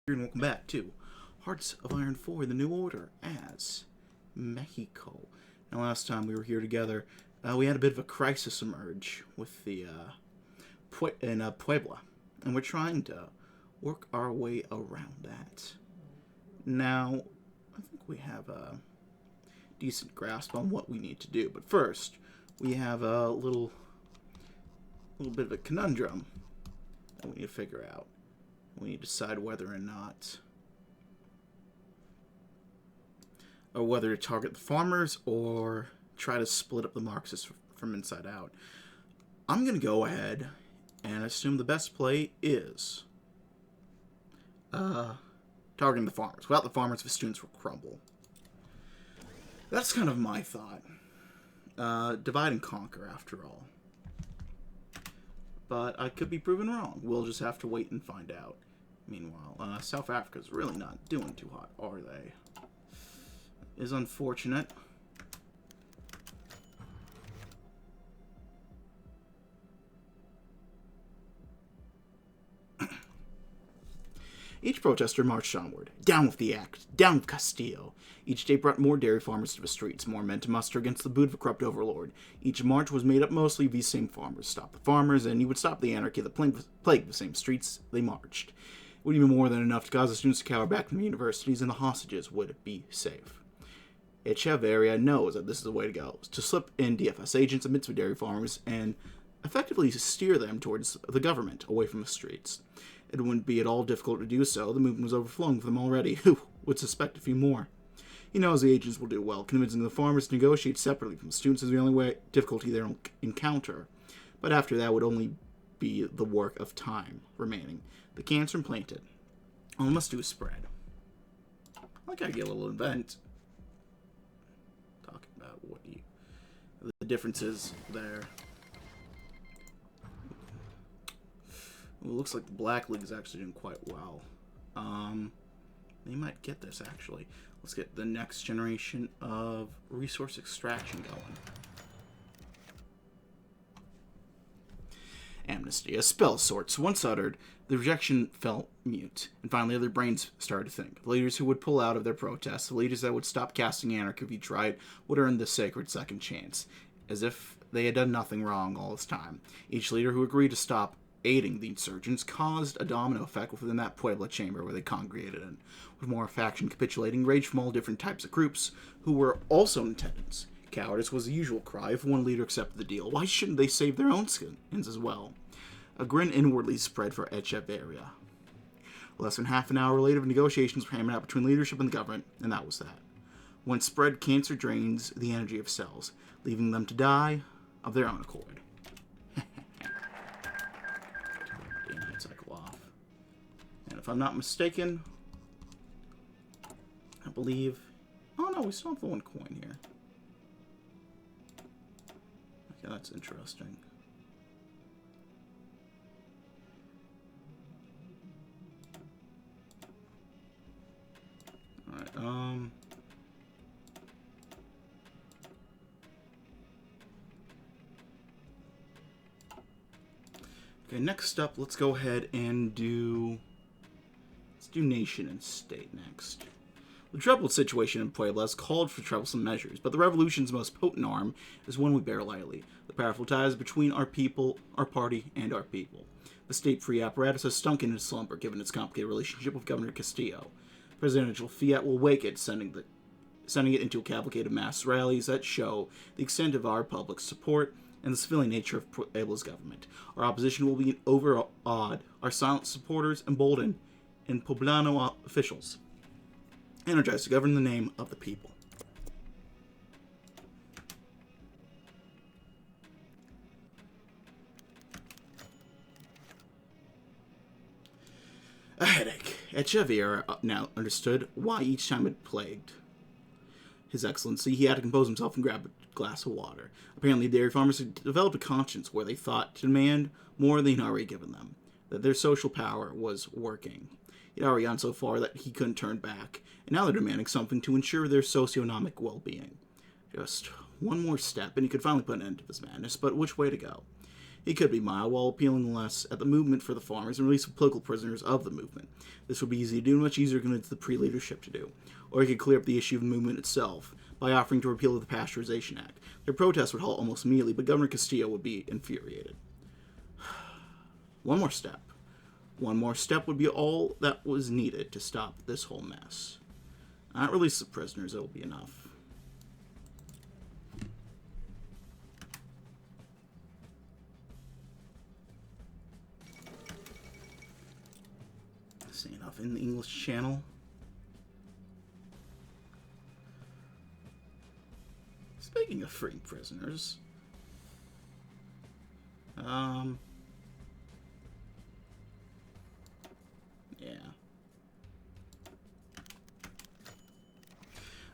And welcome back to Hearts of Iron 4, the New Order, as Mexico. Now, last time we were here together, we had a bit of a crisis emerge with the Puebla, and we're trying to work our way around that. Now, I think we have a decent grasp on what we need to do, but first, we have a little bit of a conundrum that we need to figure out. We need to decide whether or not, or whether to target the farmers or try to split up the Marxists from inside out. I'm going to go ahead and assume the best play is targeting the farmers. Without the farmers, the students will crumble. That's kind of my thought. Divide and conquer, after all. But I could be proven wrong. We'll just have to wait and find out. Meanwhile, South Africa's really not doing too hot, are they? Is unfortunate. Each protester marched onward. Down with the act. Down with Castillo. Each day brought more dairy farmers to the streets, more men to muster against the boot of a corrupt overlord. Each march was made up mostly of these same farmers. Stop the farmers, and you would stop the anarchy that plagued the same streets they marched. It would be more than enough to cause the students to cower back from the universities, and the hostages would be safe. Echeverria knows that this is the way to go, to slip in DFS agents amidst the dairy farmers and effectively steer them towards the government, away from the streets. It wouldn't be at all difficult to do so. The movement was overflowing with them already. Who would suspect a few more? He knows the agents will do well. Convincing the farmers to negotiate separately from the students is the only difficulty they'll encounter. But after that would only be the work of time remaining. The cancer implanted. All we must do is spread. I gotta get a little event. Talking about the differences there. Well, it looks like the Black League is actually doing quite well. They might get this, actually. Let's get the next generation of resource extraction going. Amnesty, a spell of sorts. Once uttered, the rejection fell mute, and finally their brains started to think. The leaders who would pull out of their protests, the leaders that would stop casting anarchy if you tried, would earn the sacred second chance, as if they had done nothing wrong all this time. Each leader who agreed to stop aiding the insurgents caused a domino effect within that Puebla chamber where they congregated in, with more faction capitulating rage from all different types of groups who were also in attendance. Cowardice was the usual cry if one leader accepted the deal. Why shouldn't they save their own skins as well? A grin inwardly spread for Echeverria. Less than half an hour later, negotiations were hammered out between leadership and the government, and that was that. When spread, cancer drains the energy of cells, leaving them to die of their own accord. Cycle off. And if I'm not mistaken, I believe... Oh no, we still have the one coin here. Okay, that's interesting. Alright, okay, next up, let's go ahead and do nation and state next. The troubled situation in Puebla has called for troublesome measures, but the revolution's most potent arm is one we bear lightly. The powerful ties between our people, our party, and our people. The state-free apparatus has sunk into slumber given its complicated relationship with Governor Castillo. Presidential fiat will wake it, sending it into a cavalcade of mass rallies that show the extent of our public support and the civilian nature of Puebla's government. Our opposition will be overawed, our silent supporters emboldened, and Poblano officials energized to govern in the name of the people. A headache. Echeverria now understood why each time it plagued His Excellency, he had to compose himself and grab a glass of water. Apparently, dairy farmers had developed a conscience where they thought to demand more than he'd already given them, that their social power was working. He'd already gone so far that he couldn't turn back, and now they're demanding something to ensure their socioeconomic well-being. Just one more step, and he could finally put an end to this madness, but which way to go? He could be mild while appealing less at the movement for the farmers and release political prisoners of the movement. This would be easy to do, much easier to convince the pre-leadership to do. Or he could clear up the issue of the movement itself by offering to repeal the Pasteurization Act. Their protest would halt almost immediately, but Governor Castillo would be infuriated. One more step. One more step would be all that was needed to stop this whole mess. Not release the prisoners, it will be enough. Say enough in the English channel. Speaking of freeing prisoners, yeah.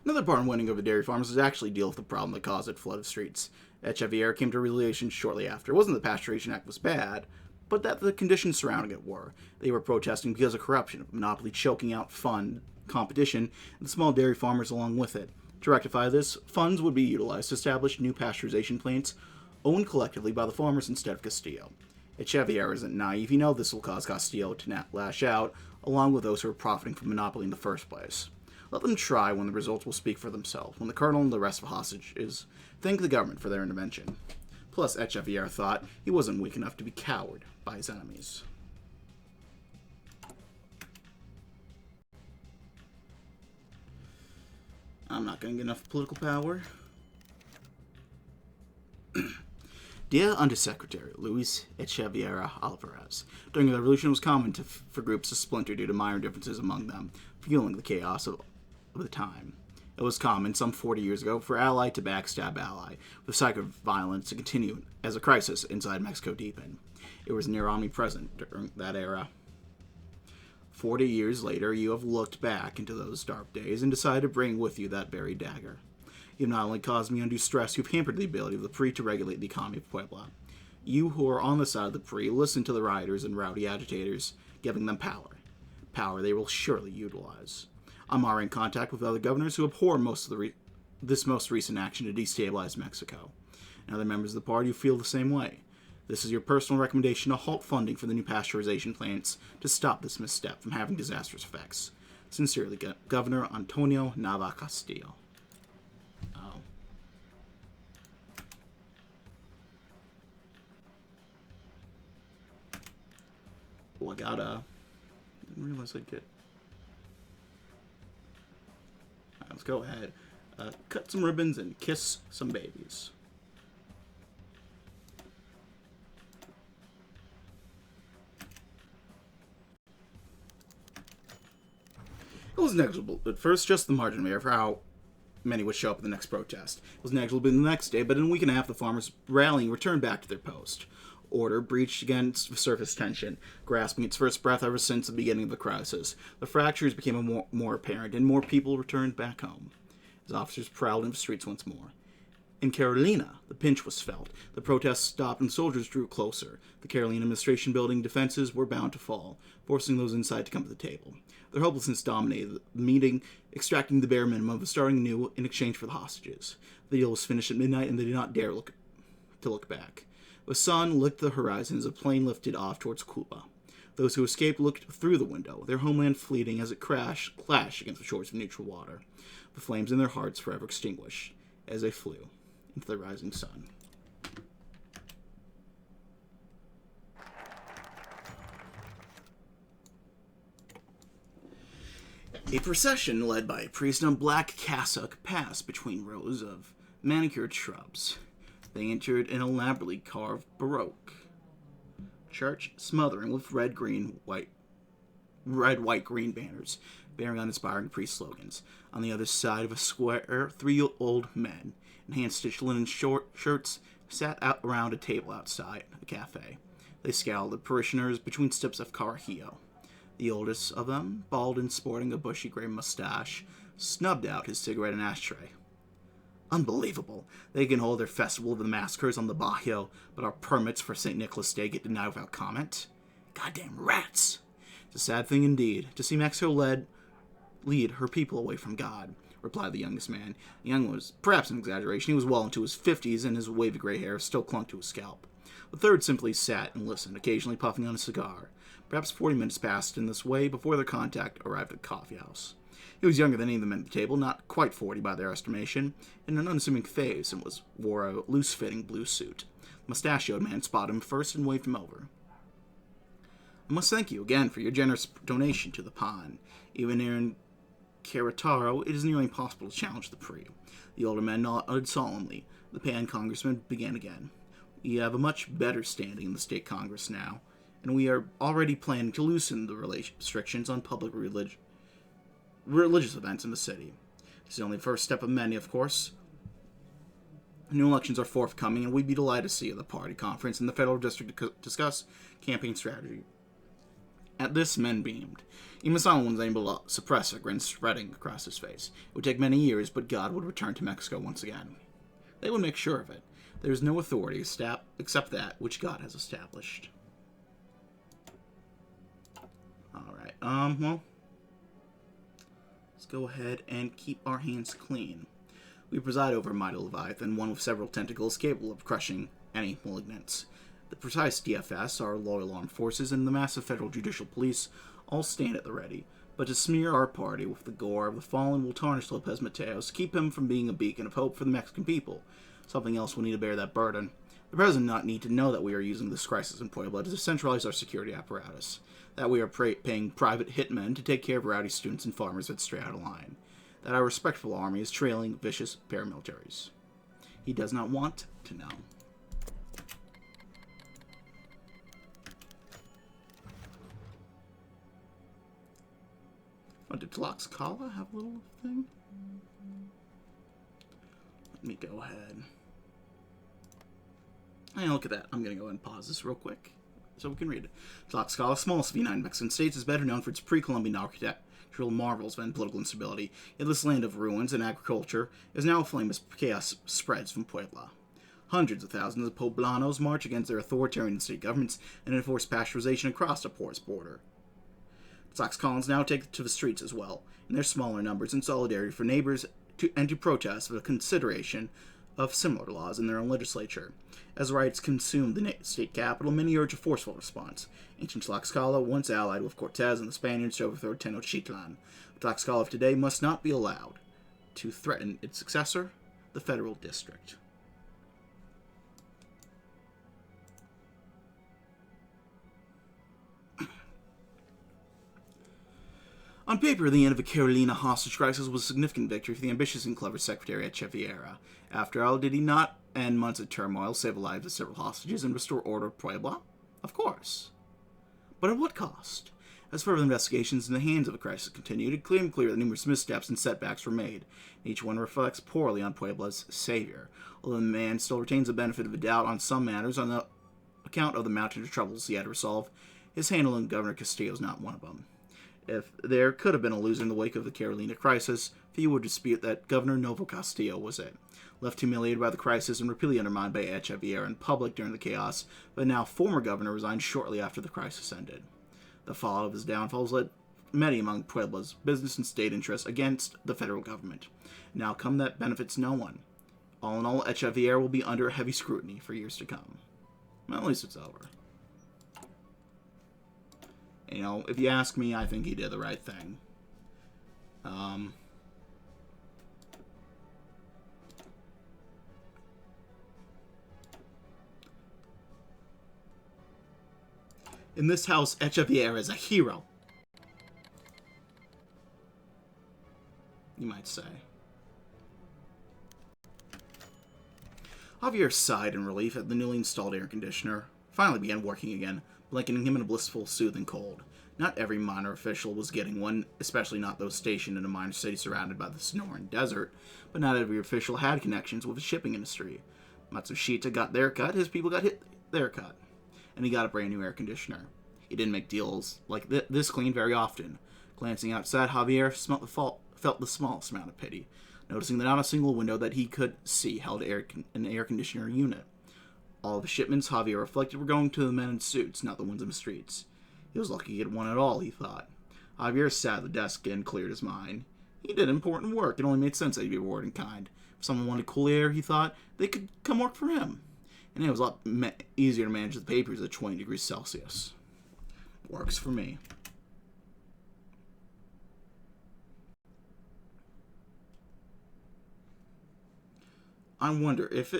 Another part in winning over dairy farmers was actually deal with the problem that caused it flood of streets. Echeverria came to a realization shortly after. It wasn't the Pasteurization Act was bad, but that the conditions surrounding it were. They were protesting because of corruption, of monopoly choking out fund competition, and the small dairy farmers along with it. To rectify this, funds would be utilized to establish new pasteurization plants owned collectively by the farmers instead of Castillo. Echeverria isn't naive. He knows this will cause Castillo to lash out, along with those who are profiting from monopoly in the first place. Let them try when the results will speak for themselves, when the colonel and the rest of the hostages thank the government for their intervention. Plus, Echeverria thought he wasn't weak enough to be cowed by his enemies. I'm not going to get enough political power. Dear Undersecretary Luis Echeverria Alvarez, during the revolution it was common for groups to splinter due to minor differences among them, fueling the chaos of the time. It was common, some 40 years ago, for ally to backstab ally, with the cycle of violence to continue as a crisis inside Mexico deepened. It was near omnipresent during that era. 40 years later, you have looked back into those dark days and decided to bring with you that very dagger. You have not only caused me undue stress, you have hampered the ability of the PRI to regulate the economy of Puebla. You who are on the side of the PRI listen to the rioters and rowdy agitators, giving them power. Power they will surely utilize. I'm already in contact with other governors who abhor this most recent action to destabilize Mexico, and other members of the party who feel the same way. This is your personal recommendation to halt funding for the new pasteurization plants to stop this misstep from having disastrous effects. Sincerely, Governor Antonio Nava Castillo. Oh. Well, I gotta... didn't realize I'd get... Alright, let's go ahead. Cut some ribbons and kiss some babies. It was negligible at first, just the margin of error for how many would show up at the next protest. It was negligible the next day, but in a week and a half, the farmers rallying returned back to their post. Order breached against surface tension, grasping its first breath ever since the beginning of the crisis. The fractures became more apparent, and more people returned back home, as officers prowled into the streets once more. In Carolina, the pinch was felt. The protests stopped and soldiers drew closer. The Carolina administration building defenses were bound to fall, forcing those inside to come to the table. Their hopelessness dominated the meeting, extracting the bare minimum of starting anew in exchange for the hostages. The deal was finished at midnight, and they did not dare look back. The sun licked the horizon as a plane lifted off towards Cuba. Those who escaped looked through the window, their homeland fleeting as it clashed against the shores of neutral water, the flames in their hearts forever extinguished as they flew into the rising sun. A procession led by a priest in a black cassock passed between rows of manicured shrubs. They entered an elaborately carved Baroque church, smothering with red, white, green banners, bearing uninspiring priest slogans. On the other side of a square, 3 old men in hand-stitched linen shirts sat out around a table outside a cafe. They scowled at parishioners between steps of Carajillo. The oldest of them, bald and sporting a bushy gray mustache, snubbed out his cigarette and ashtray. Unbelievable. They can hold their festival of the massacres on the Bajío, but our permits for St. Nicholas Day get denied without comment? Goddamn rats! It's a sad thing indeed, to see Mexico lead her people away from God, replied the youngest man. Young was perhaps an exaggeration. He was well into his 50s, and his wavy gray hair still clung to his scalp. The third simply sat and listened, occasionally puffing on a cigar. Perhaps 40 minutes passed in this way before their contact arrived at the coffee house. He was younger than any of the men at the table, not quite 40 by their estimation, in an unassuming face, and wore a loose-fitting blue suit. The mustachioed man spotted him first and waved him over. I must thank you again for your generous donation to the Pan. Even here in Querétaro, it is nearly impossible to challenge the Prix. The older man nodded solemnly. The Pan congressman began again. We have a much better standing in the state congress now, and we are already planning to loosen the restrictions on public religious events in the city. This is only the first step of many, of course. New elections are forthcoming, and we'd be delighted to see you at the party conference in the federal district to discuss campaign strategy. At this, men beamed. Even Solomon was able to suppress a grin spreading across his face. It would take many years, but God would return to Mexico once again. They would make sure of it. There is no authority except that which God has established. Alright, well, let's go ahead and keep our hands clean. We preside over a mighty Leviathan, one with several tentacles capable of crushing any malignants. The precise DFS, our loyal armed forces, and the massive federal judicial police all stand at the ready, but to smear our party with the gore of the fallen will tarnish Lopez Mateos, keep him from being a beacon of hope for the Mexican people. Something else will need to bear that burden. The president does not need to know that we are using this crisis in Puebla to centralize our security apparatus, that we are paying private hitmen to take care of rowdy students and farmers that stray out of line, that our respectful army is trailing vicious paramilitaries. He does not want to know. Oh, did Tlaxcala have a little thing? Let me go ahead. Hey, look at that. I'm going to go ahead and pause this real quick so we can read it. Tlaxcala, smallest of the United Mexican states, is better known for its pre-Columbian architectural marvels than political instability. Yet this land of ruins and agriculture is now aflame as chaos spreads from Puebla. Hundreds of thousands of Poblanos march against their authoritarian state governments and enforce pasteurization across the porous border. Tlaxcalans now take to the streets as well, in their smaller numbers in solidarity for neighbors and to protest for the consideration of similar laws in their own legislature. As riots consume the state capital, many urge a forceful response. Ancient Tlaxcala, once allied with Cortez and the Spaniards to overthrow Tenochtitlan, Tlaxcala of today must not be allowed to threaten its successor, the federal district. On paper, the end of the Carolina hostage crisis was a significant victory for the ambitious and clever Secretary Echeverria. After all, did he not end months of turmoil, save the lives of several hostages, and restore order of Puebla? Of course. But at what cost? As further investigations in the hands of the crisis continued, it became clear that numerous missteps and setbacks were made. Each one reflects poorly on Puebla's savior, although the man still retains the benefit of the doubt on some matters on the account of the mountain of troubles he had to resolve. His handling of Governor Castillo is not one of them. If there could have been a loser in the wake of the Carolina crisis, few would dispute that Governor Novo Castillo was it. Left humiliated by the crisis and repeatedly undermined by Echeverria in public during the chaos, the now former governor resigned shortly after the crisis ended. The fallout of his downfall has led many among Puebla's business and state interests against the federal government. An outcome that benefits no one. All in all, Echeverria will be under heavy scrutiny for years to come. Well, at least it's over. You know, if you ask me, I think he did the right thing. In this house, Echeverria is a hero. You might say. Javier sighed in relief at the newly installed air conditioner. Finally began working again, blanketing him in a blissful, soothing cold. Not every minor official was getting one, especially not those stationed in a minor city surrounded by the Sonoran Desert, but not every official had connections with the shipping industry. Matsushita got their cut, his people got their cut, and he got a brand new air conditioner. He didn't make deals like this clean very often. Glancing outside, Javier felt the smallest amount of pity, noticing that not a single window that he could see held an air conditioner unit. All the shipments, Javier reflected, were going to the men in suits, not the ones in the streets. He was lucky to get one at all, he thought. Javier sat at the desk and cleared his mind. He did important work. It only made sense that he'd be rewarded in kind. If someone wanted cool air, he thought, they could come work for him. And it was a lot easier to manage the papers at 20 degrees Celsius. Works for me. I wonder if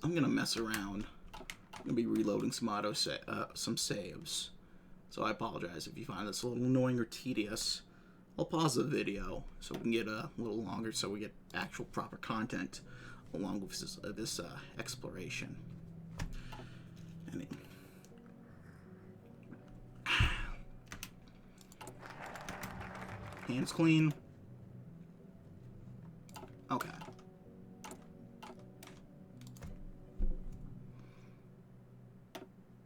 I'm gonna mess around. I'm gonna be reloading some saves. So I apologize if you find this a little annoying or tedious. I'll pause the video so we can get a little longer, so we get actual proper content along with this exploration. Hands clean. Okay.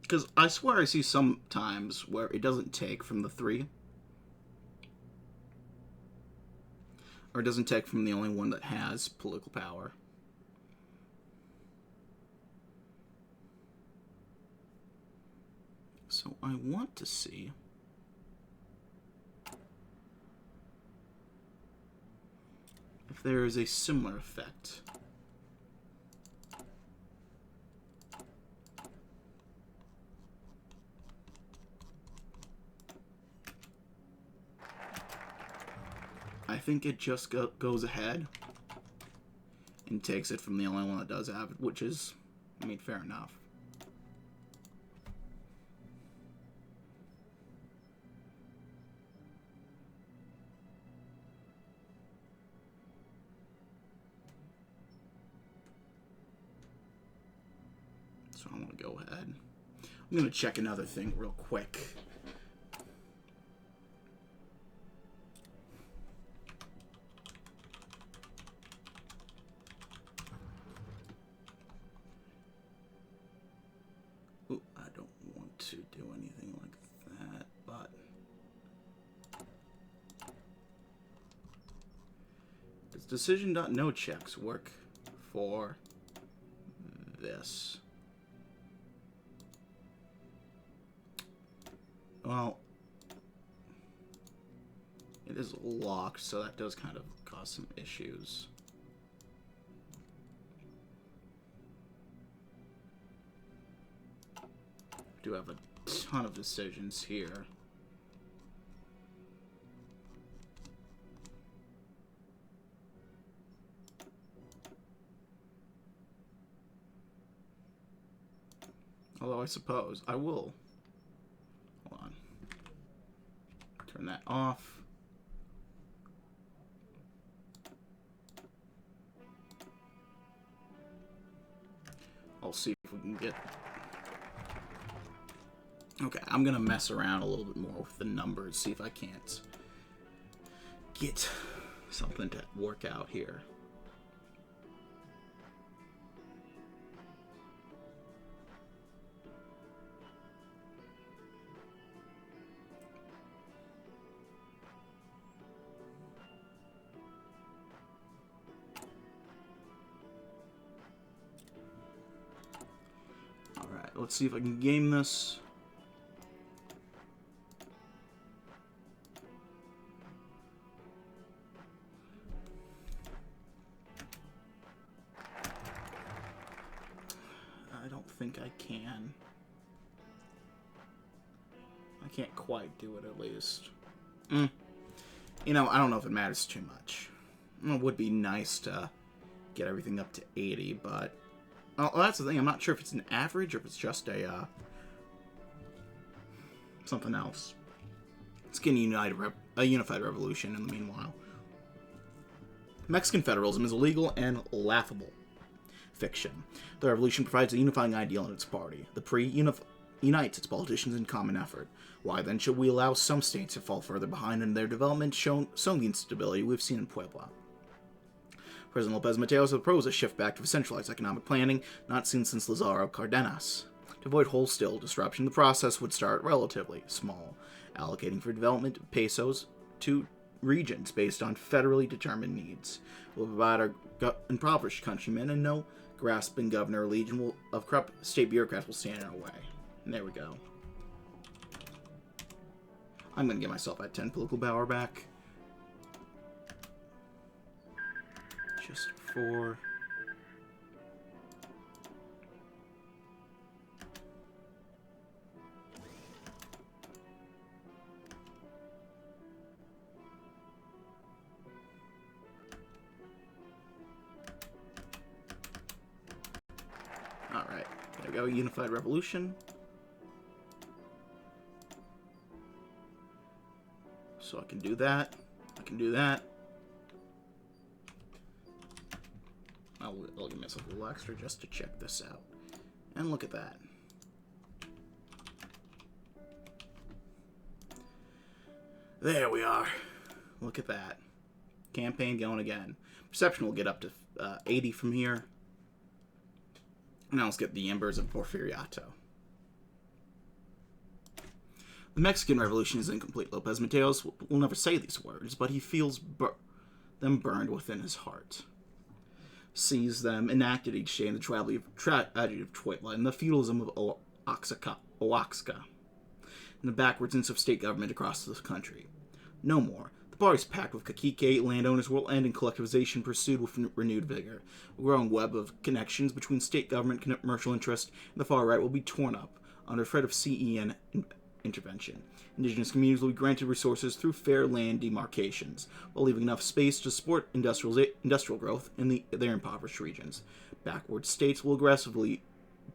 Because I swear I see sometimes where it doesn't take from the 3. Or it doesn't take from the only one that has political power. So I want to see if there is a similar effect. I think it just goes ahead and takes it from the only one that does have it, which is, I mean, fair enough. So I want to go ahead. I'm going to check another thing real quick. Ooh, I don't want to do anything like that, but does decision.no checks work for this? Well, it is locked, so that does kind of cause some issues. Do have a ton of decisions here. Although I suppose I will. Hold on. Turn that off. I'll see if we can get... Okay, I'm gonna mess around a little bit more with the numbers, see if I can't get something to work out here. Alright, let's see if I can game this. I don't think I can. I can't quite do it, at least. You know, I don't know if it matters too much. It would be nice to get everything up to 80, but... Well, that's the thing. I'm not sure if it's an average or if it's just a, something else. It's getting a unified revolution in the meanwhile. Mexican federalism is illegal and laughable. Fiction. The revolution provides a unifying ideal in its party. The PRI unites its politicians in common effort. Why then should we allow some states to fall further behind in their development, showing the instability we've seen in Puebla? President Lopez Mateos has proposed a shift back to centralized economic planning, not seen since Lázaro Cárdenas. To avoid wholesale disruption, the process would start relatively small, allocating for development pesos to regions based on federally determined needs. We'll provide our impoverished countrymen, and no grasping governor or legion of corrupt state bureaucrats will stand in our way. And there we go. I'm going to get myself at 10 political power back. Just for... we go, unified revolution. So I can do that. I can do that. I'll give myself a little extra just to check this out. And look at that. There we are. Look at that. Campaign going again. Perception will get up to 80 from here. Now let's get the Embers of Porfiriato. The Mexican Revolution is incomplete. Lopez Mateos will never say these words, but he feels them burned within his heart. Sees them enacted each day in the tragedy of Chuitla and the feudalism of Oaxaca, and the backwardsness of state government across the country. No more. The party's pact with cacique landowners will end in collectivization pursued with renewed vigor. A growing web of connections between state government, commercial interest, and the far right will be torn up under threat of CEN intervention. Indigenous communities will be granted resources through fair land demarcations, while leaving enough space to support industrial growth in their impoverished regions. Backward states will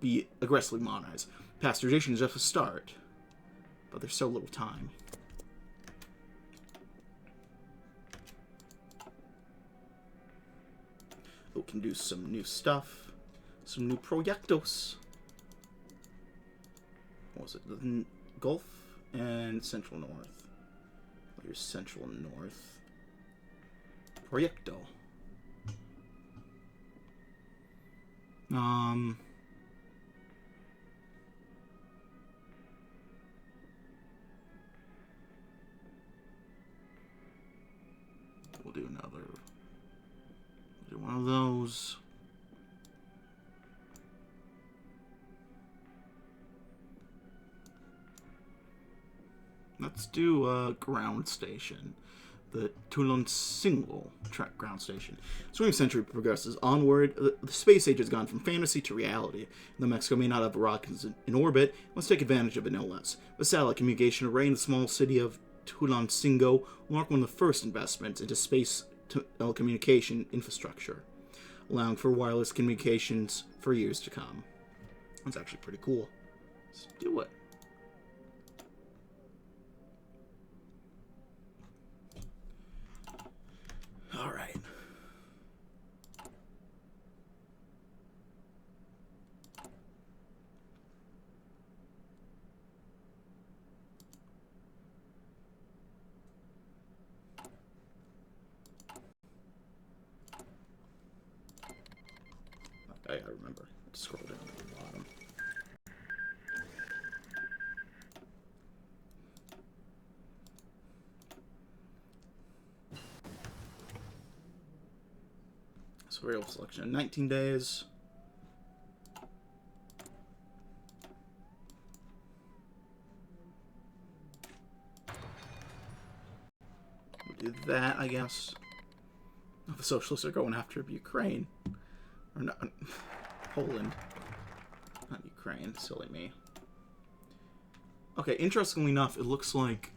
be aggressively modernized. Pasteurization is just a start, but there's so little time. We can do some new stuff, some new proyectos. What was it? The Gulf and Central North. Here's Central North. Proyecto. We'll do another. Do one of those. Let's do a ground station. The Tuloncingo ground station. As the 20th century progresses onward, the space age has gone from fantasy to reality. Though Mexico may not have rockets in orbit, it must take advantage of it no less. The satellite communication array in the small city of Tuloncingo will mark one of the first investments into space telecommunication infrastructure, allowing for wireless communications for years to come. That's actually pretty cool. Let's do it. All right. I gotta remember to scroll down to the bottom. So variable selection in 19 days. We'll do that, I guess. Oh, the socialists are going after Ukraine. Or not, Poland. Not Ukraine, silly me. Okay, interestingly enough, it looks like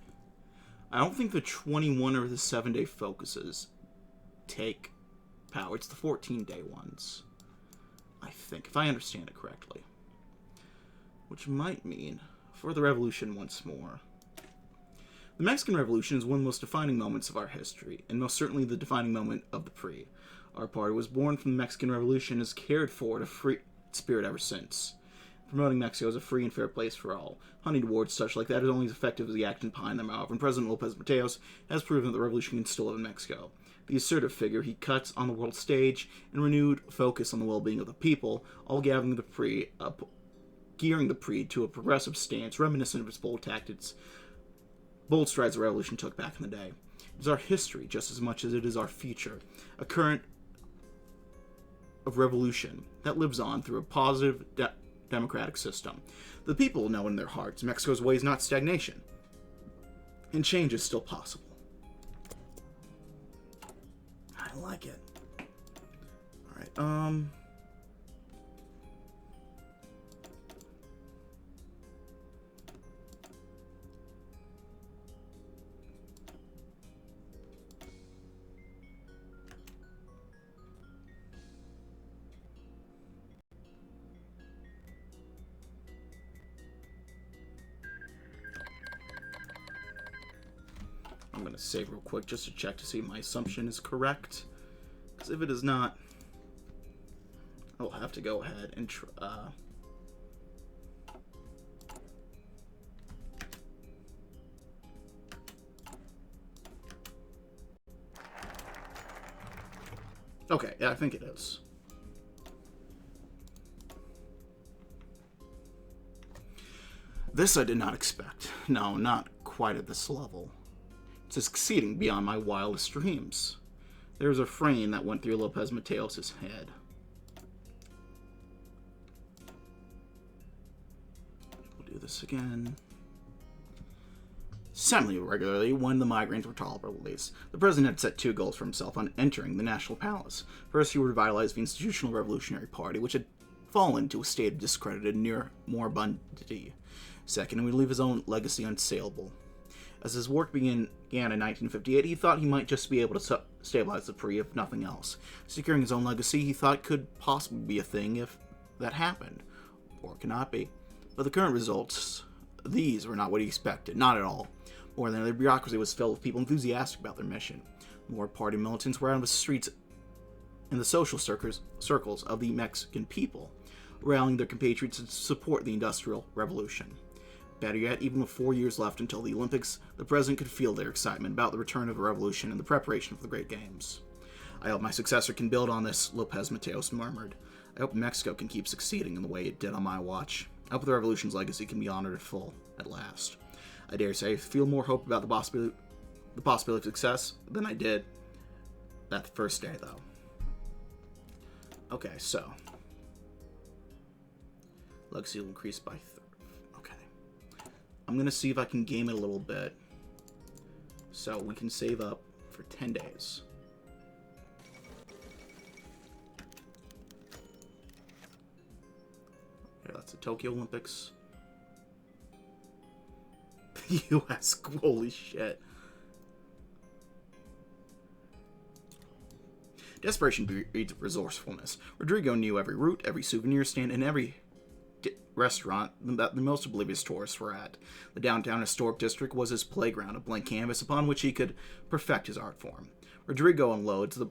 I don't think the 21 or the 7-day focuses take power. It's the 14-day ones, I think, if I understand it correctly. Which might mean for the revolution once more. The Mexican Revolution is one of the most defining moments of our history, and most certainly the defining moment of the PRI. Our party was born from the Mexican Revolution and has carried forward a free spirit ever since, promoting Mexico as a free and fair place for all. Hunting towards such like that is only as effective as the action behind them. However, and President Lopez Mateos has proven that the revolution can still live in Mexico. The assertive figure he cuts on the world stage and renewed focus on the well-being of the people, all gathering the PRI up, gearing the PRI to a progressive stance reminiscent of its bold strides the revolution took back in the day. It is our history just as much as it is our future, a current of revolution that lives on through a positive democratic system. The people know in their hearts Mexico's way is not stagnation, and change is still possible. I like it. Alright, I'm going to save real quick just to check to see if my assumption is correct. Because if it is not, I'll have to go ahead and okay, yeah, I think it is. This I did not expect. No, not quite at this level. It's exceeding beyond my wildest dreams. There was a frame that went through Lopez Mateos' head. We'll do this again. Semi-regularly, when the migraines were tolerable at least, the president had set 2 goals for himself on entering the National Palace. First, he would revitalize the Institutional Revolutionary Party, which had fallen to a state of discredited near moribundity. Second, he would leave his own legacy unsaleable. As his work began in 1958, he thought he might just be able to stabilize the PRI if nothing else. Securing his own legacy, he thought could possibly be a thing if that happened. Or it could not be. But the current results, these were not what he expected, not at all. More than the bureaucracy was filled with people enthusiastic about their mission. More party militants were out on the streets in the social circles of the Mexican people, rallying their compatriots to support the Industrial Revolution. Better yet, even with 4 years left until the Olympics, the president could feel their excitement about the return of the revolution and the preparation for the Great Games. I hope my successor can build on this, Lopez Mateos murmured. I hope Mexico can keep succeeding in the way it did on my watch. I hope the revolution's legacy can be honored at full, at last. I dare say I feel more hope about the possibility of success than I did that first day, though. Okay, so legacy will increase by 30. Okay. I'm going to see if I can game it a little bit so we can save up for 10 days. Okay, that's the Tokyo Olympics. The U.S. Holy shit. Desperation breeds resourcefulness. Rodrigo knew every route, every souvenir stand, and every restaurant that the most oblivious tourists were at. The downtown historic district was his playground, a blank canvas upon which he could perfect his art form. Rodrigo unloads the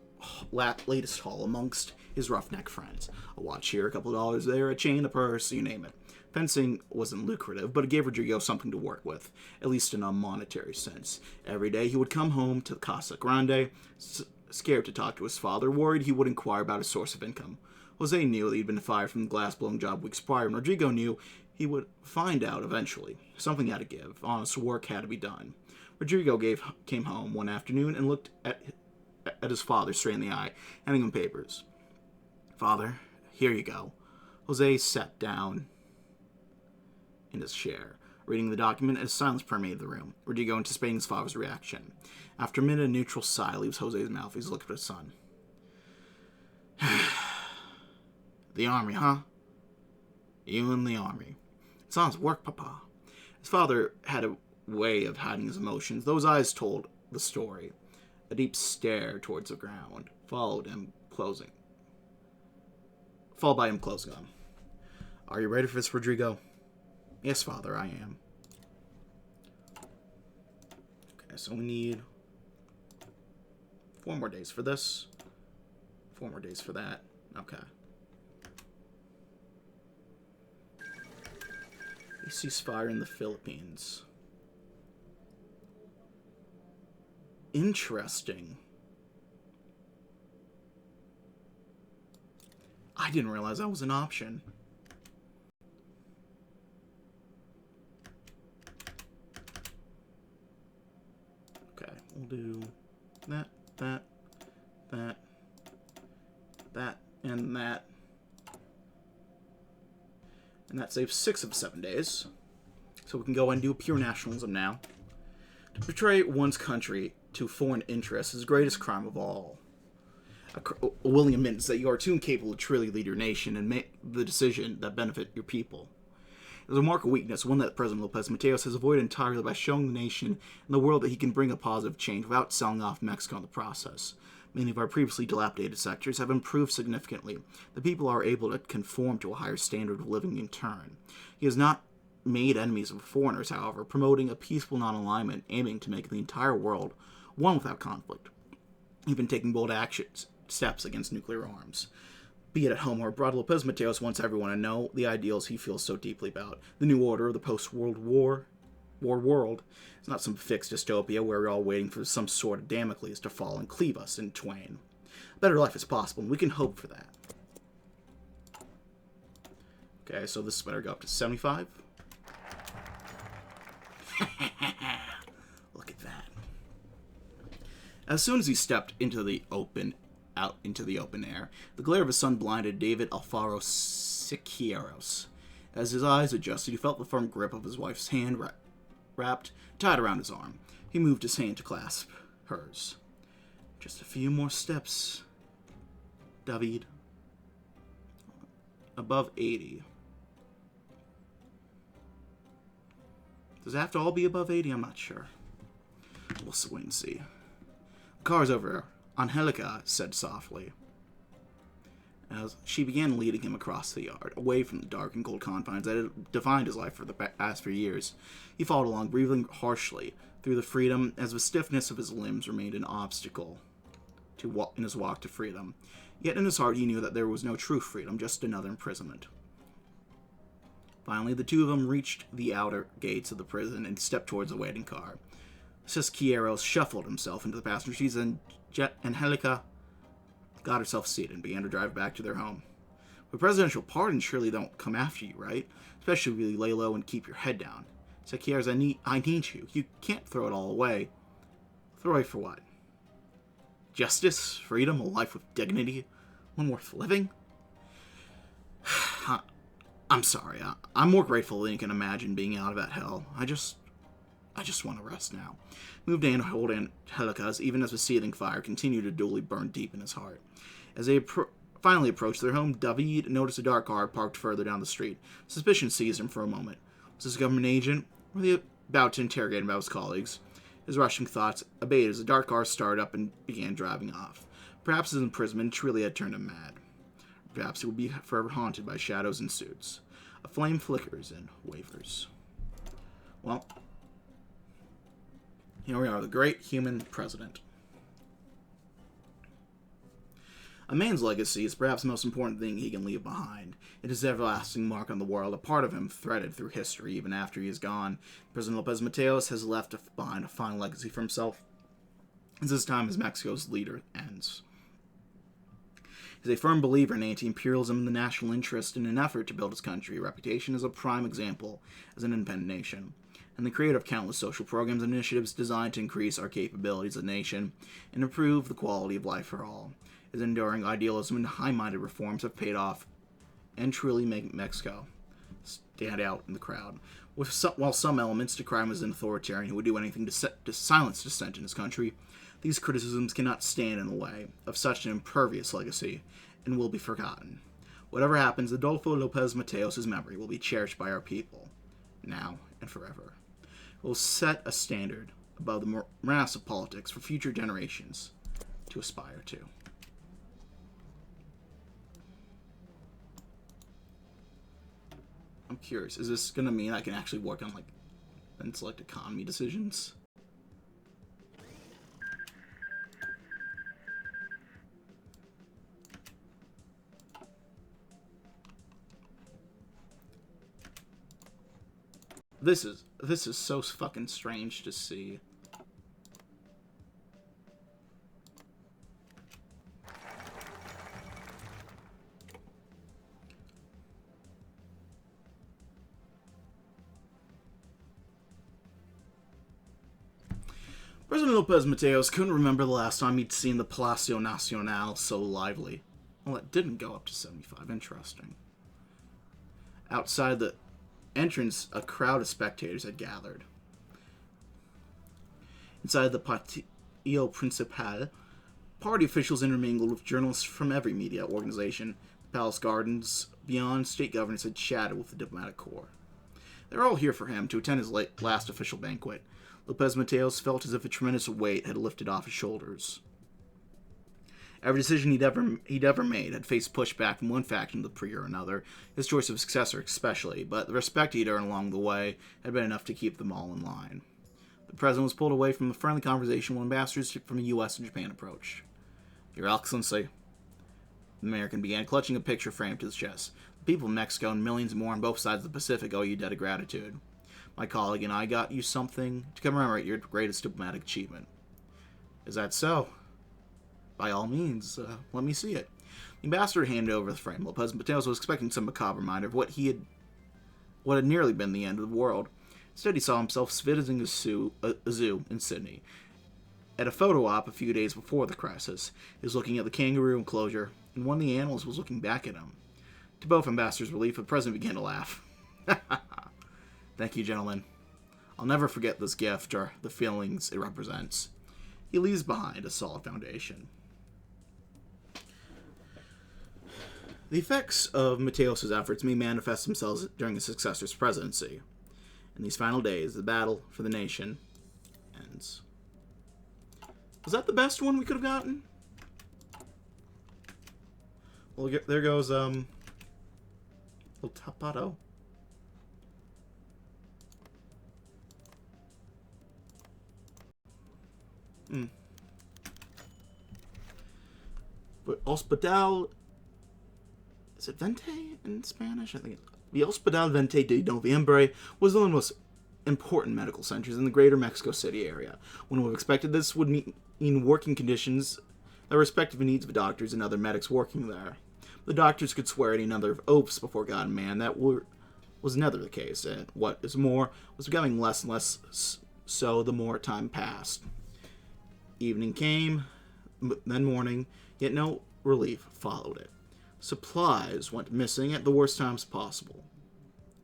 latest haul amongst his roughneck friends. A watch here, a couple of dollars there, a chain, a purse, you name it. Fencing wasn't lucrative, but it gave Rodrigo something to work with, at least in a monetary sense. Every day he would come home to the Casa Grande, scared to talk to his father, worried he would inquire about his source of income. Jose knew that he'd been fired from the glass-blowing job weeks prior, and Rodrigo knew he would find out eventually. Something had to give. Honest work had to be done. Rodrigo came home one afternoon and looked at his father straight in the eye, handing him papers. Father, here you go. Jose sat down in his chair, reading the document as silence permeated the room, Rodrigo anticipating his father's reaction. After a minute, a neutral sigh leaves Jose's mouth. He's looking at his son. The army, huh? You in the army. It's honest work, Papa. His father had a way of hiding his emotions. Those eyes told the story. A deep stare towards the ground followed by him closing them. Are you ready for this, Rodrigo? Yes, Father, I am. Okay, so we need 4 more days for this. 4 more days for that. Okay. A ceasefire in the Philippines. Interesting. I didn't realize that was an option. Okay, we'll do that, and that. And that saves 6 of 7 days. So we can go and do pure nationalism now. To betray one's country to foreign interests is the greatest crime of all. A willing admittance that you are too incapable to truly lead your nation and make the decision that benefit your people. It is a mark of weakness, one that President Lopez Mateos has avoided entirely by showing the nation and the world that he can bring a positive change without selling off Mexico in the process. Many of our previously dilapidated sectors have improved significantly. The people are able to conform to a higher standard of living in turn. He has not made enemies of foreigners, however, promoting a peaceful non-alignment, aiming to make the entire world one without conflict, even taking bold steps against nuclear arms. Be it at home or abroad, Lopez Mateos wants everyone to know the ideals he feels so deeply about. The new order of the post-World War world is not some fixed dystopia where we're all waiting for some sort of Damocles to fall and cleave us in twain. A better life is possible, and we can hope for that. Okay, so this better go up to 75. Look at that. As soon as he stepped out into the open air, the glare of his sun blinded David Alfaro Siqueiros. As his eyes adjusted, he felt the firm grip of his wife's hand wrapped tight around his arm. He moved his hand to clasp hers. Just a few more steps, David. Above 80. Does it have to all be above 80? I'm not sure. We'll wait and see. The car's over there. Angelica said softly, as she began leading him across the yard, away from the dark and cold confines that had defined his life for the past few years. He followed along, breathing harshly through the freedom, as the stiffness of his limbs remained an obstacle in his walk to freedom. Yet in his heart he knew that there was no true freedom, just another imprisonment. Finally, the two of them reached the outer gates of the prison and stepped towards the waiting car. Siqueiros shuffled himself into the passenger seat, and Angelica got herself seated and began to drive back to their home. But presidential pardons surely don't come after you, right? Especially if you lay low and keep your head down. Siqueiros, I need you. You can't throw it all away. Throw away for what? Justice? Freedom? A life with dignity? One worth living? I'm sorry. I'm more grateful than you can imagine being out of that hell. I just want to rest now. Moved in to hold Angelica's, even as the seething fire continued to duly burn deep in his heart. As they finally approached their home, David noticed a dark car parked further down the street. Suspicion seized him for a moment. Was this a government agent? Were they about to interrogate him about his colleagues? His rushing thoughts abated as the dark car started up and began driving off. Perhaps his imprisonment truly had turned him mad. Perhaps he would be forever haunted by shadows and suits. A flame flickers and wavers. Well, here we are, the great human president. A man's legacy is perhaps the most important thing he can leave behind. It is an everlasting mark on the world, a part of him threaded through history even after he is gone. President Lopez Mateos has left behind a fine legacy for himself as his time as Mexico's leader ends. He is a firm believer in anti-imperialism and the national interest in an effort to build his country a reputation as a prime example as an independent nation, and the creator of countless social programs and initiatives designed to increase our capabilities as a nation and improve the quality of life for all. His enduring idealism and high-minded reforms have paid off and truly make Mexico stand out in the crowd. While some elements decry him as an authoritarian who would do anything to silence dissent in his country, these criticisms cannot stand in the way of such an impervious legacy and will be forgotten. Whatever happens, Adolfo Lopez Mateos' memory will be cherished by our people, now and forever. It will set a standard above the morass of politics for future generations to aspire to. I'm curious, is this going to mean I can actually work on, and select economy decisions? This is so fucking strange to see. President Lopez Mateos couldn't remember the last time he'd seen the Palacio Nacional so lively. Well, it didn't go up to 75. Interesting. Outside the entrance, a crowd of spectators had gathered. Inside the Patio Principal, party officials intermingled with journalists from every media organization. The palace gardens beyond, state governors had chatted with the diplomatic corps. They were all here for him to attend his last official banquet. Lopez Mateos felt as if a tremendous weight had lifted off his shoulders. Every decision he'd ever made had faced pushback from one faction to the pre or another, his choice of successor especially, but the respect he'd earned along the way had been enough to keep them all in line. The president was pulled away from the friendly conversation when ambassadors from the U.S. and Japan approached. Your Excellency. The American began, clutching a picture frame to his chest. The people of Mexico and millions more on both sides of the Pacific owe you a debt of gratitude. My colleague and I got you something to commemorate your greatest diplomatic achievement. Is that so? By all means, let me see it. The ambassador handed over the frame. Lopez Mateos was expecting some macabre reminder of what had nearly been the end of the world. Instead, he saw himself visiting a zoo in Sydney. At a photo op a few days before the crisis, he was looking at the kangaroo enclosure, and one of the animals was looking back at him. To both ambassadors' relief, the president began to laugh. Thank you, gentlemen. I'll never forget this gift or the feelings it represents. He leaves behind a solid foundation. The effects of Mateos' efforts may manifest themselves during his successor's presidency. In these final days, the battle for the nation ends. Was that the best one we could have gotten? Well, there goes, El Tapato. But Hospital... Is it Vente in Spanish? I think the Hospital Vente de Noviembre was one of the most important medical centers in the greater Mexico City area. One would have expected this would mean working conditions that respective needs of doctors and other medics working there. The doctors could swear any number of oaths before God and man that was never the case, and what is more, was becoming less and less so the more time passed. Evening came, then morning, yet no relief followed it. Supplies went missing at the worst times possible.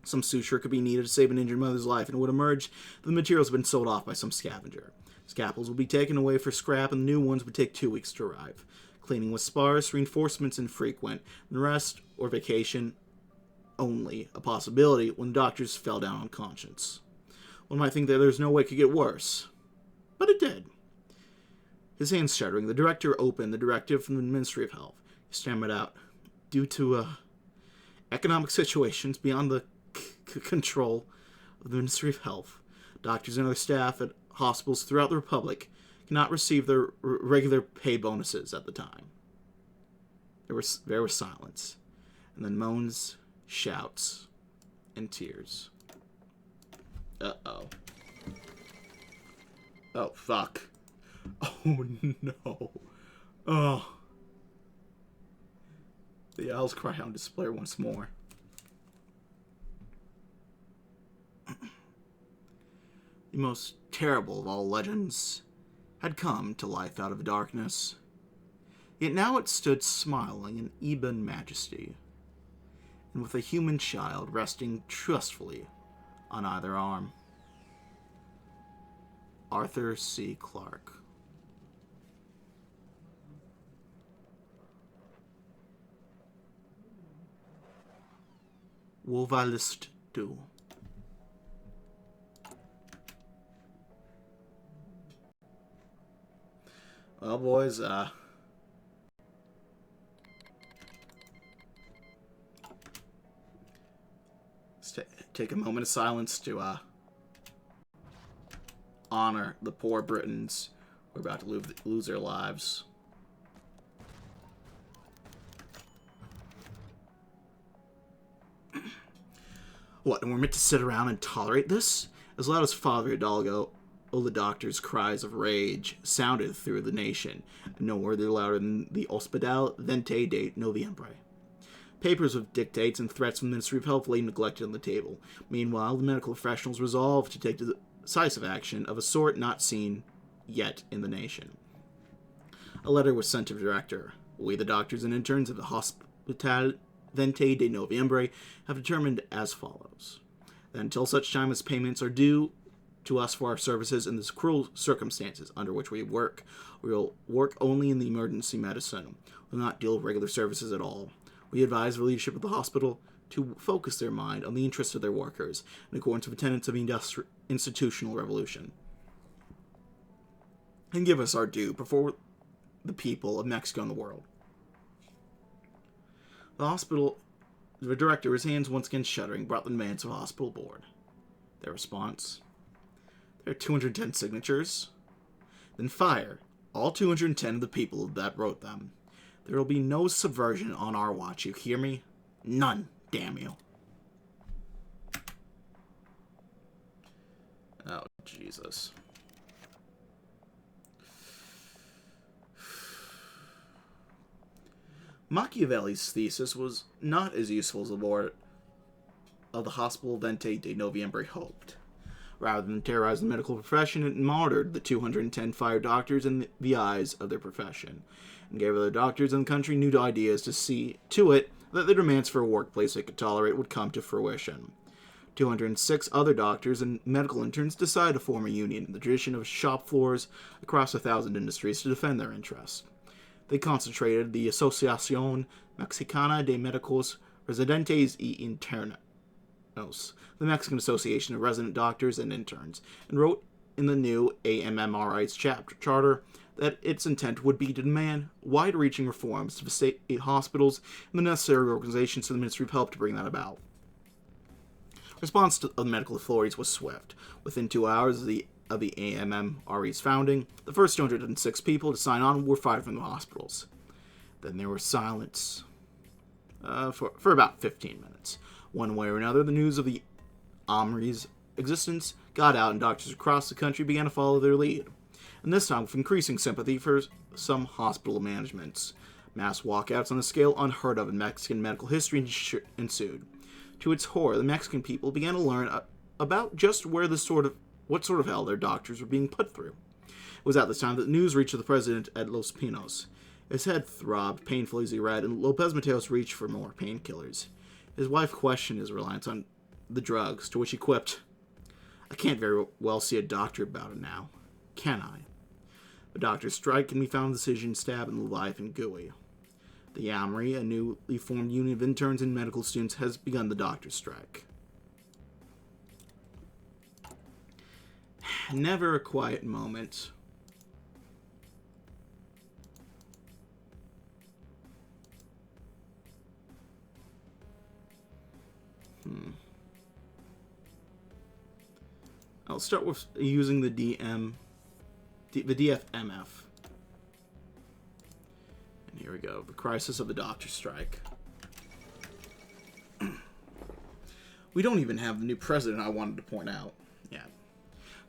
Some suture could be needed to save an injured mother's life, and it would emerge that the materials had been sold off by some scavenger. Scalpels would be taken away for scrap, and the new ones would take 2 weeks to arrive. Cleaning was sparse, reinforcements infrequent, and rest or vacation only a possibility when doctors fell down unconscious. One might think that there's no way it could get worse, but it did. His hands shuddering, the director opened the directive from the Ministry of Health. He stammered out, due to economic situations beyond the control of the Ministry of Health, doctors and other staff at hospitals throughout the Republic cannot receive their regular pay bonuses at the time. There was silence, and then moans, shouts, and tears. Uh-oh. Oh, fuck. Oh, no. Oh. The owls cry on display once more. The most terrible of all legends had come to life out of darkness. Yet now it stood smiling in ebon majesty, and with a human child resting trustfully on either arm. Arthur C. Clarke. Wo willst du? Well, boys, let's take a moment of silence to honor the poor Britons who are about to lose their lives. What, and we're meant to sit around and tolerate this? As loud as Father Hidalgo, the doctor's cries of rage sounded through the nation, no further louder than the Hospital Vente de Noviembre. Papers with dictates and threats from the Ministry of Health lay neglected on the table. Meanwhile, the medical professionals resolved to take decisive action of a sort not seen yet in the nation. A letter was sent to the director. We, the doctors and interns of the Hospital Vente de Noviembre, have determined as follows: that until such time as payments are due to us for our services in the cruel circumstances under which we will work only in the emergency medicine. We will not deal with regular services at all. We advise the leadership of the hospital to focus their mind on the interests of their workers in accordance with the tenets of the institutional revolution, and give us our due before the people of Mexico and the world. The director, his hands once again shuddering, brought the demands of the hospital board. Their response: there are 210 signatures. Then fire all 210 of the people that wrote them. There will be no subversion on our watch, you hear me? None, damn you. Oh, Jesus. Machiavelli's thesis was not as useful as the board of the Hospital Vente de Noviembre hoped. Rather than terrorize the medical profession, it martyred the 210 fired doctors in the eyes of their profession, and gave other doctors in the country new ideas to see to it that their demands for a workplace they could tolerate would come to fruition. 206 other doctors and medical interns decided to form a union in the tradition of shop floors across 1,000 industries to defend their interests. They concentrated the Asociación Mexicana de Médicos Residentes y Internos, the Mexican Association of Resident Doctors and Interns, and wrote in the new AMMRI's charter that its intent would be to demand wide-reaching reforms to the state hospitals and the necessary organizations to the Ministry of Health to bring that about. Response to the medical authorities was swift. Within 2 hours of the AMMRE's founding, the first 206 people to sign on were fired from the hospitals. Then there was silence for about 15 minutes. One way or another, the news of the AMRE's existence got out, and doctors across the country began to follow their lead. And this time with increasing sympathy for some hospital managements. Mass walkouts on a scale unheard of in Mexican medical history ensued. To its horror, the Mexican people began to learn about just what sort of hell their doctors were being put through. It was at this time that the news reached the president at Los Pinos. His head throbbed painfully as he read, and Lopez Mateos reached for more painkillers. His wife questioned his reliance on the drugs, to which he quipped, "I can't very well see a doctor about it now, can I?" The doctor's strike can be found in the decision stab in the life and GUI. The AMRI, a newly formed union of interns and medical students, has begun the doctor's strike. Never a quiet moment. I'll start with using the DFMF. And here we go. The crisis of the doctor strike. We don't even have the new president I wanted to point out yet.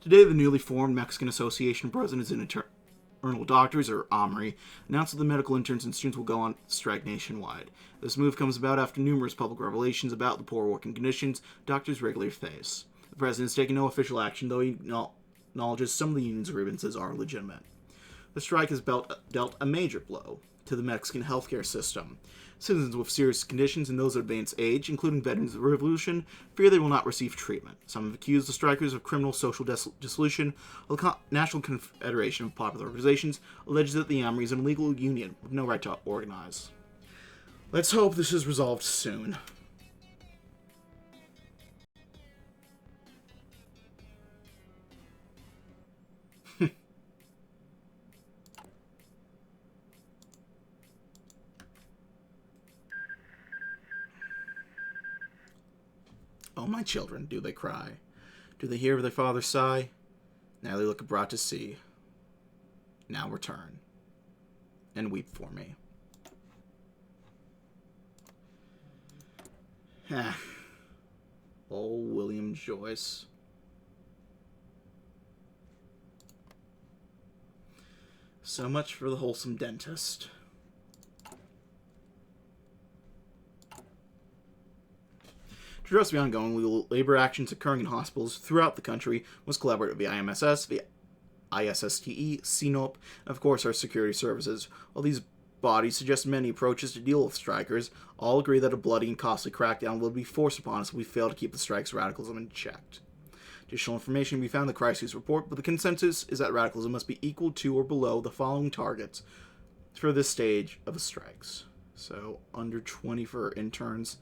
Today, the newly formed Mexican Association of Presidents and Internal Doctors, or AMRI, announced that the medical interns and students will go on strike nationwide. This move comes about after numerous public revelations about the poor working conditions doctors regularly face. The president has taken no official action, though he acknowledges some of the union's grievances are legitimate. The strike has dealt a major blow to the Mexican healthcare system. Citizens with serious conditions and those of advanced age, including veterans of the revolution, fear they will not receive treatment. Some have accused the strikers of criminal social dissolution, while the National Confederation of Popular Organizations alleges that the AMRI is an illegal union with no right to organize. Let's hope this is resolved soon. Oh, my children, do they cry? Do they hear their father sigh? Now they look abroad to see. Now return, and weep for me. Oh, William Joyce. So much for the wholesome dentist. To address the ongoing legal labor actions occurring in hospitals throughout the country, must collaborate with the IMSS, the ISSTE, CNOP, and of course our security services. While these bodies suggest many approaches to deal with strikers, all agree that a bloody and costly crackdown will be forced upon us if we fail to keep the strike's radicalism in check. Additional information can be found in the crisis report, but the consensus is that radicalism must be equal to or below the following targets for this stage of the strikes. So, under 20 for interns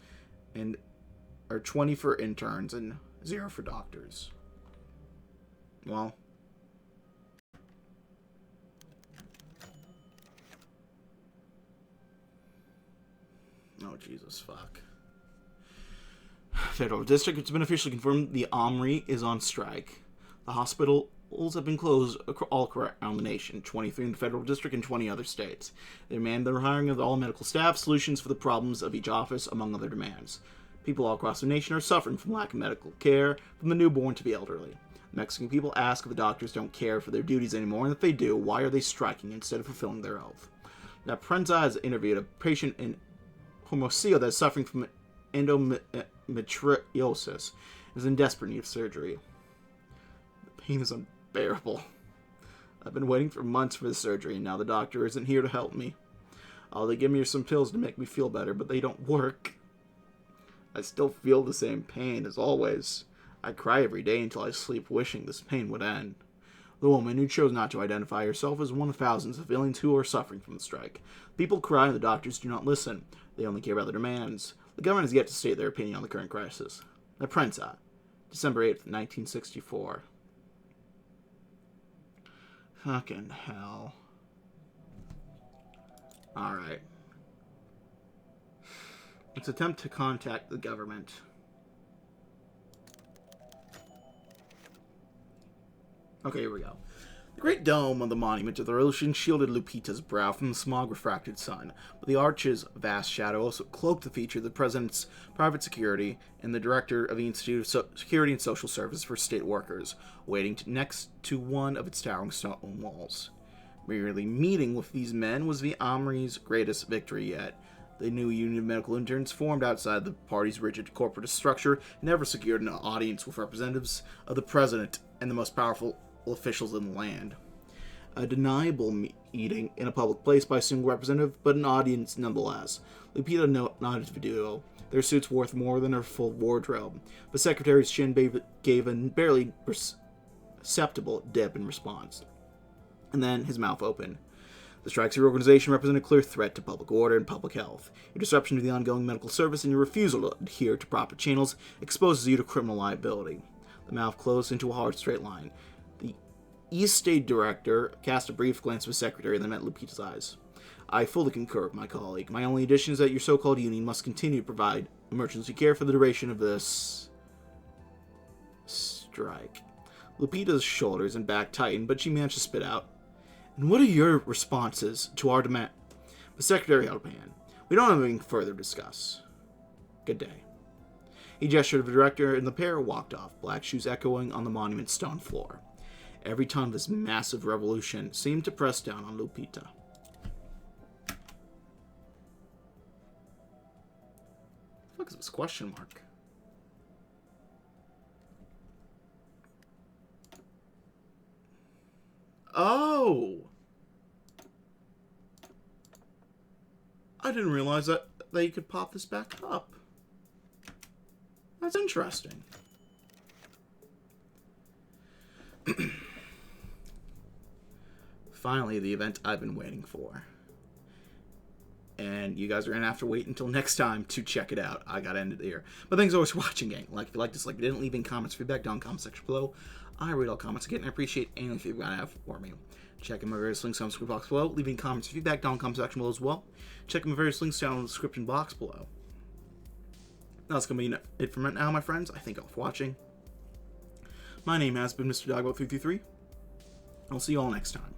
and 20 for interns and 0 for doctors. Well, Oh, Jesus, fuck. Federal District, it's been officially confirmed the Armory is on strike. The hospitals have been closed all around the nation, 23 in the Federal District and 20 other states. They demand the hiring of all medical staff, solutions for the problems of each office, among other demands. People all across the nation are suffering from lack of medical care, from the newborn to the elderly. Mexican people ask if the doctors don't care for their duties anymore, and if they do, why are they striking instead of fulfilling their oath? Now, Prensa has interviewed a patient in Hermosillo that is suffering from endometriosis and is in desperate need of surgery. The pain is unbearable. I've been waiting for months for the surgery, and now the doctor isn't here to help me. They give me some pills to make me feel better, but they don't work. I still feel the same pain as always. I cry every day until I sleep, wishing this pain would end. The woman, who chose not to identify herself, is one of thousands of civilians who are suffering from the strike. People cry and the doctors do not listen. They only care about their demands. The government has yet to state their opinion on the current crisis. The Prensa, December 8th, 1964. Fucking hell. Alright. Let's attempt to contact the government. Okay, here we go. The great dome of the monument of the Revolution shielded Lupita's brow from the smog-refracted sun, but the arch's vast shadow also cloaked the feature of the president's private security and the director of the Institute of Security and Social Service for State Workers, waiting next to one of its towering stone walls. Merely meeting with these men was the Armory's greatest victory yet. The new union of medical interns formed outside the party's rigid corporate structure never secured an audience with representatives of the president and the most powerful officials in the land. A deniable meeting in a public place by a single representative, but an audience nonetheless. Lupita nodded to video. Their suits worth more than her full wardrobe. The secretary's chin gave a barely perceptible dip in response. And then his mouth opened. The strikes of your organization represent a clear threat to public order and public health. Your disruption to the ongoing medical service and your refusal to adhere to proper channels exposes you to criminal liability. The mouth closed into a hard straight line. The East State Director cast a brief glance at the secretary and then met Lupita's eyes. I fully concur with my colleague. My only addition is that your so-called union must continue to provide emergency care for the duration of this strike. Lupita's shoulders and back tightened, but she managed to spit out. And what are your responses to our demand? The secretary held up a hand. We don't have anything further to discuss. Good day. He gestured to the director, and the pair walked off, black shoes echoing on the monument's stone floor. Every time this massive revolution seemed to press down on Lupita. What the fuck is this question mark? Oh! I didn't realize that you could pop this back up. That's interesting. Finally, the event I've been waiting for. And you guys are going to have to wait until next time to check it out. I got to end it here. But thanks always for watching, gang. Like, if you like this, like, didn't leave any comments, feedback down in the comment section below. I read all comments again, and I appreciate any feedback I have for me. Check out my various links down in the description box below. Leaving comments and feedback down in the comment section below as well. Check out my various links down in the description box below. That's going to be it for now, my friends. I thank you all for watching. My name has been Mr. Dogboat333. I'll see you all next time.